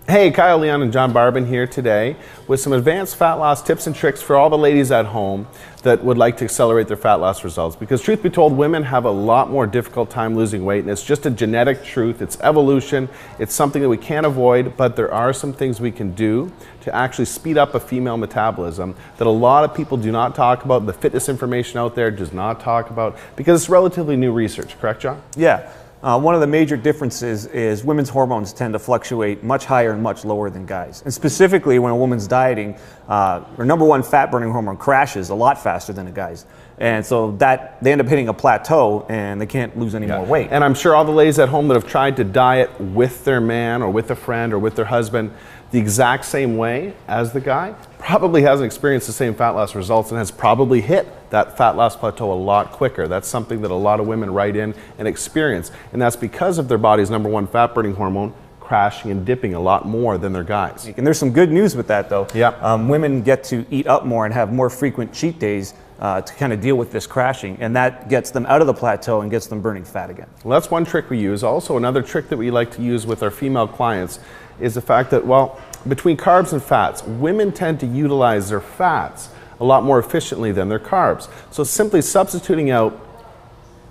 Hey, Kyle Leon and John Barbin here today with some advanced fat loss tips and tricks for all the ladies at home that would like to accelerate their fat loss results. Because truth be told, women have a lot more difficult time losing weight, and it's just a genetic truth. It's evolution. It's something that we can't avoid, but there are some things we can do to actually speed up a female metabolism that a lot of people do not talk about. The fitness information out there does not talk about, because it's relatively new research. Correct, John? Yeah. One of the major differences is women's hormones tend to fluctuate much higher and much lower than guys. And specifically when a woman's dieting, her number one fat burning hormone crashes a lot faster than a guy's. And so that they end up hitting a plateau and they can't lose any more weight. And I'm sure all the ladies at home that have tried to diet with their man or with a friend or with their husband the exact same way as the guy probably hasn't experienced the same fat loss results and has probably hit that fat loss plateau a lot quicker. That's something that a lot of women write in and experience. And that's because of their body's number one fat burning hormone crashing and dipping a lot more than their guys. And there's some good news with that though. Yeah. Women get to eat up more and have more frequent cheat days to kind of deal with this crashing, and that gets them out of the plateau and gets them burning fat again. Well, that's one trick we use. Also, another trick that we like to use with our female clients is the fact that, well, between carbs and fats, women tend to utilize their fats a lot more efficiently than their carbs. So simply substituting out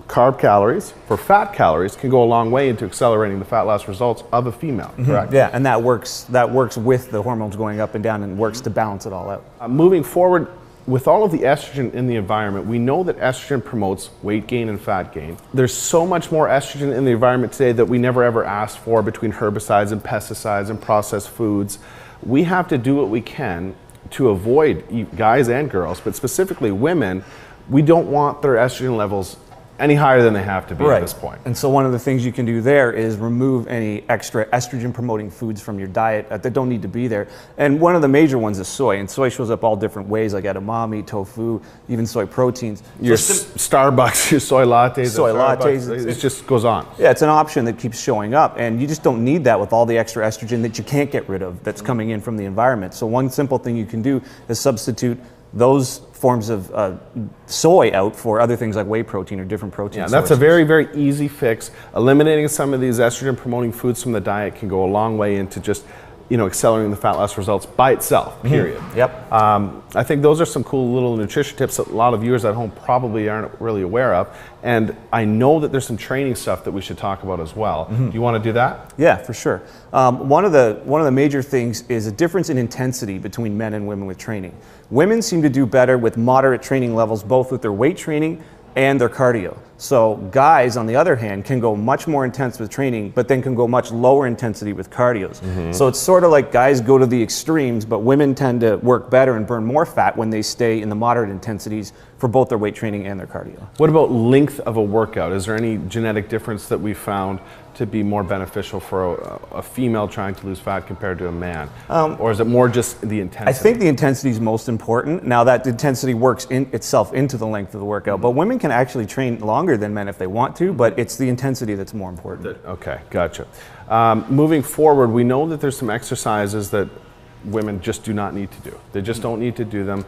carb calories for fat calories can go a long way into accelerating the fat loss results of a female, correct? Yeah, and that works with the hormones going up and down and works to balance it all out. Moving forward, with all of the estrogen in the environment, we know that estrogen promotes weight gain and fat gain. There's so much more estrogen in the environment today that we never ever asked for between herbicides and pesticides and processed foods. We have to do what we can to avoid, guys and girls, but specifically women, we don't want their estrogen levels any higher than they have to be at this point. And so one of the things you can do there is remove any extra estrogen promoting foods from your diet that don't need to be there. And one of the major ones is soy, and soy shows up all different ways, like edamame, tofu, even soy proteins. Your Starbucks, your soy lattes. Soy lattes. It just goes on. Yeah, it's an option that keeps showing up, and you just don't need that with all the extra estrogen that you can't get rid of that's coming in from the environment. So one simple thing you can do is substitute those forms of soy out for other things like whey protein or different protein sources. That's a very, very easy fix. Eliminating some of these estrogen promoting foods from the diet can go a long way into just, accelerating the fat loss results by itself, period. Yep. I think those are some cool little nutrition tips that a lot of viewers at home probably aren't really aware of. And I know that there's some training stuff that we should talk about as well. Do you want to do that? Yeah, for sure. One of the major things is a difference in intensity between men and women with training. Women seem to do better with moderate training levels, both with their weight training and their cardio. So guys, on the other hand, can go much more intense with training, but then can go much lower intensity with cardios. So it's sort of like guys go to the extremes, but women tend to work better and burn more fat when they stay in the moderate intensities for both their weight training and their cardio. What about length of a workout? Is there any genetic difference that we found to be more beneficial for a female trying to lose fat compared to a man? Or is it more just the intensity? I think the intensity is most important. Now that intensity works itself into the length of the workout, but women can actually train longer than men if they want to, but it's the intensity that's more important. Okay, gotcha. Moving forward, we know that there's some exercises that women just do not need to do. They just don't need to do them.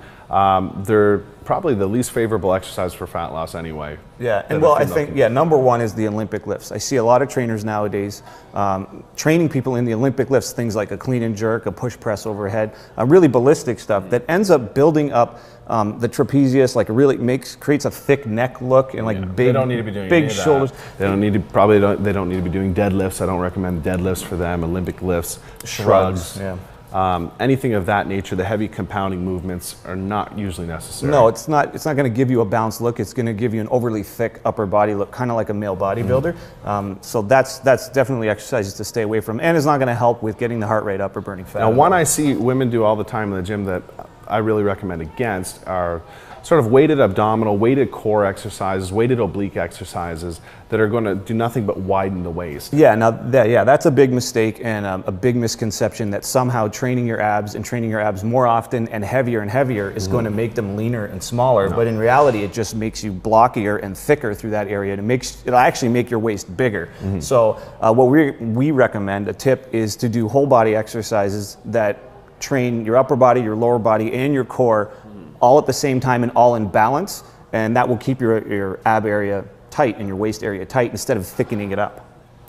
They're probably the least favorable exercise for fat loss anyway. Yeah, and well, I think, number one is the Olympic lifts. I see a lot of trainers nowadays training people in the Olympic lifts, things like a clean and jerk, a push press overhead, really ballistic stuff that ends up building up the trapezius, like creates a thick neck look and like big, they don't need to be doing big shoulders. They don't need to they don't need to be doing deadlifts. I don't recommend deadlifts for them. Olympic lifts, shrugs. Yeah. Anything of that nature, the heavy compounding movements are not usually necessary. No, it's not going to give you a balanced look. It's going to give you an overly thick upper body look, kind of like a male bodybuilder. So that's definitely exercises to stay away from, and it's not going to help with getting the heart rate up or burning fat. Now, one I see women do all the time in the gym that I really recommend against are sort of weighted abdominal, weighted core exercises, weighted oblique exercises that are going to do nothing but widen the waist. Yeah, now that's a big mistake and a big misconception that somehow training your abs and training your abs more often and heavier is going to make them leaner and smaller. No. But in reality, it just makes you blockier and thicker through that area. It'll actually make your waist bigger. So what we recommend, a tip, is to do whole body exercises that train your upper body, your lower body, and your core all at the same time and all in balance, and that will keep your ab area tight and your waist area tight instead of thickening it up.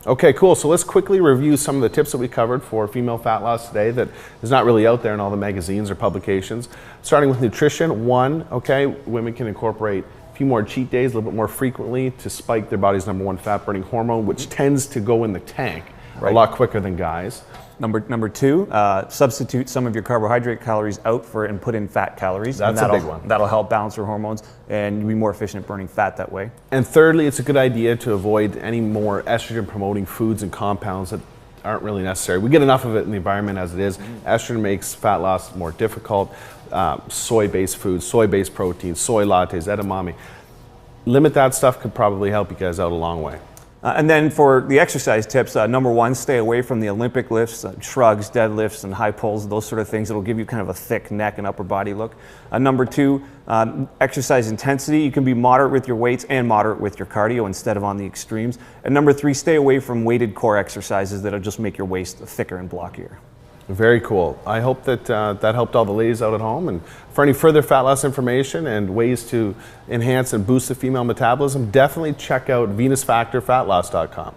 Okay, cool. So let's quickly review some of the tips that we covered for female fat loss today that is not really out there in all the magazines or publications. Starting with nutrition, one, okay, women can incorporate a few more cheat days, a little bit more frequently to spike their body's #1 fat burning hormone, which tends to go in the tank a lot quicker than guys. Number two, substitute some of your carbohydrate calories out for and put in fat calories. That's a big one. That'll help balance your hormones and you'll be more efficient at burning fat that way. And thirdly, it's a good idea to avoid any more estrogen promoting foods and compounds that aren't really necessary. We get enough of it in the environment as it is. Estrogen makes fat loss more difficult. Soy-based foods, soy-based proteins, soy lattes, edamame. Limit that stuff could probably help you guys out a long way. And then for the exercise tips, number one, stay away from the Olympic lifts, shrugs, deadlifts, and high pulls, those sort of things. It'll give you kind of a thick neck and upper body look. Number two, exercise intensity. You can be moderate with your weights and moderate with your cardio instead of on the extremes. And number three, stay away from weighted core exercises that'll just make your waist thicker and blockier. Very cool. I hope that that helped all the ladies out at home. And for any further fat loss information and ways to enhance and boost the female metabolism, definitely check out venusfactorfatloss.com.